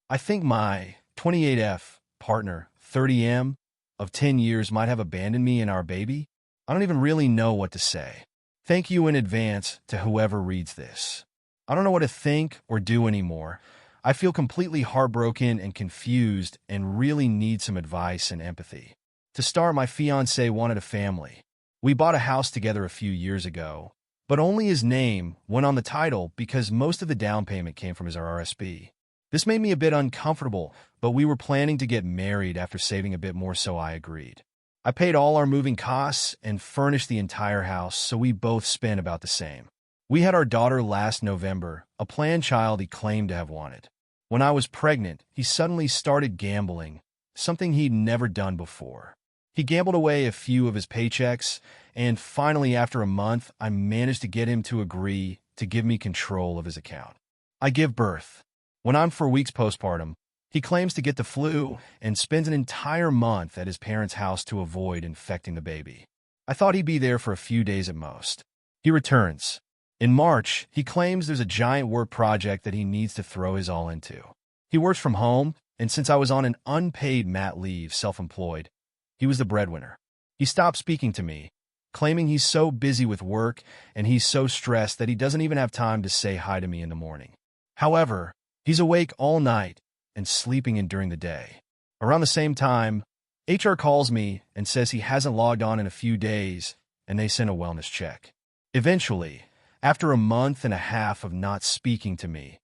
I think my 28F partner, 30M, of 10 years might have abandoned me and our baby. I don't even really know what to say. Thank you in advance to whoever reads this. I don't know what to think or do anymore. I feel completely heartbroken and confused and really need some advice and empathy. To start, my fiancé wanted a family. We bought a house together a few years ago, but only his name went on the title because most of the down payment came from his RSP. This made me a bit uncomfortable, but we were planning to get married after saving a bit more, so I agreed. I paid all our moving costs and furnished the entire house, so we both spent about the same. We had our daughter last November, a planned child he claimed to have wanted. When I was pregnant, he suddenly started gambling, something he'd never done before. He gambled away a few of his paychecks, and finally, after a month, I managed to get him to agree to give me control of his account. I give birth. When I'm 4 weeks postpartum, he claims to get the flu and spends an entire month at his parents' house to avoid infecting the baby. I thought he'd be there for a few days at most. He returns. In March, he claims there's a giant work project that he needs to throw his all into. He works from home, and since I was on an unpaid mat leave, self-employed, he was the breadwinner. He stopped speaking to me, claiming he's so busy with work and he's so stressed that he doesn't even have time to say hi to me in the morning. However, he's awake all night and sleeping in during the day. Around the same time, HR calls me and says he hasn't logged on in a few days, and they send a wellness check. Eventually, after a month and a half of not speaking to me,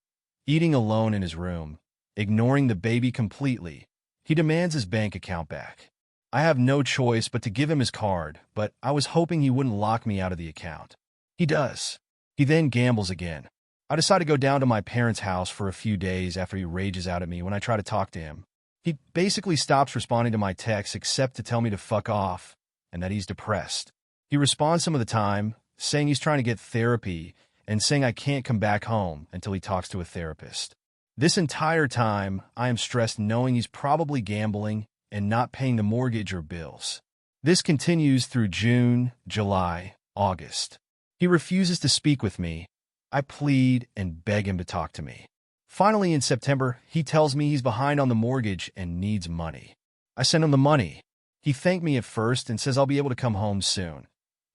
eating alone in his room, ignoring the baby completely, he demands his bank account back. I have no choice but to give him his card, but I was hoping he wouldn't lock me out of the account. He does. He then gambles again. I decide to go down to my parents' house for a few days after he rages out at me when I try to talk to him. He basically stops responding to my texts except to tell me to fuck off and that he's depressed. He responds some of the time, saying he's trying to get therapy and saying I can't come back home until he talks to a therapist. This entire time, I am stressed knowing he's probably gambling and not paying the mortgage or bills. This continues through June, July, August. He refuses to speak with me. I plead and beg him to talk to me. Finally, in September, he tells me he's behind on the mortgage and needs money. I send him the money. He thanked me at first and says I'll be able to come home soon.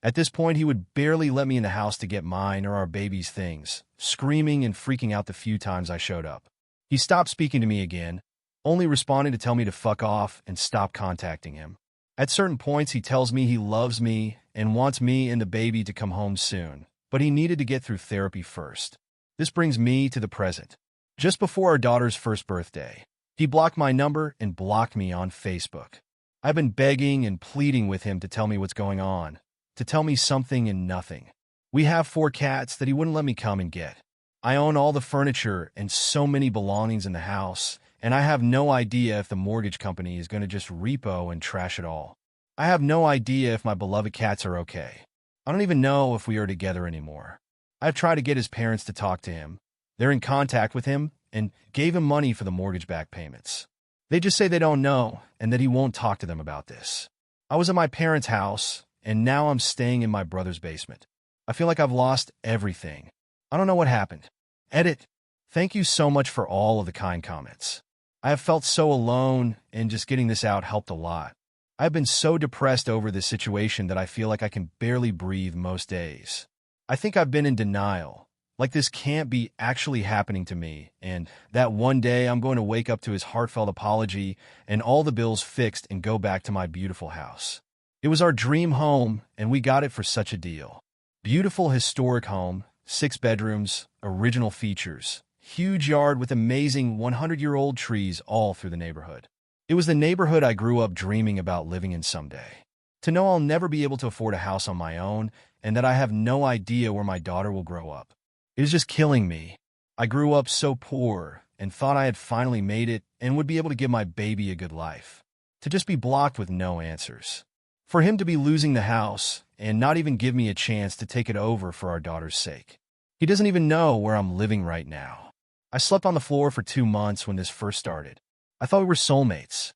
At this point, he would barely let me in the house to get mine or our baby's things, screaming and freaking out the few times I showed up. He stopped speaking to me again, only responding to tell me to fuck off and stop contacting him. At certain points, he tells me he loves me and wants me and the baby to come home soon, but he needed to get through therapy first. This brings me to the present. Just before our daughter's first birthday, he blocked my number and blocked me on Facebook. I've been begging and pleading with him to tell me what's going on, to tell me something and nothing. We have 4 cats that he wouldn't let me come and get. I own all the furniture and so many belongings in the house, and I have no idea if the mortgage company is going to just repo and trash it all. I have no idea if my beloved cats are okay. I don't even know if we are together anymore. I've tried to get his parents to talk to him. They're in contact with him and gave him money for the mortgage back payments. They just say they don't know and that he won't talk to them about this. I was at my parents' house, and now I'm staying in my brother's basement. I feel like I've lost everything. I don't know what happened. Edit. Thank you so much for all of the kind comments. I have felt so alone, and just getting this out helped a lot. I've been so depressed over this situation that I feel like I can barely breathe most days. I think I've been in denial, like this can't be actually happening to me, and that one day I'm going to wake up to his heartfelt apology and all the bills fixed and go back to my beautiful house. It was our dream home, and we got it for such a deal. Beautiful historic home, 6 bedrooms, original features, huge yard with amazing 100-year-old trees all through the neighborhood. It was the neighborhood I grew up dreaming about living in someday. To know I'll never be able to afford a house on my own and that I have no idea where my daughter will grow up. It is just killing me. I grew up so poor and thought I had finally made it and would be able to give my baby a good life. To just be blocked with no answers. For him to be losing the house and not even give me a chance to take it over for our daughter's sake. He doesn't even know where I'm living right now. I slept on the floor for 2 months when this first started. I thought we were soulmates.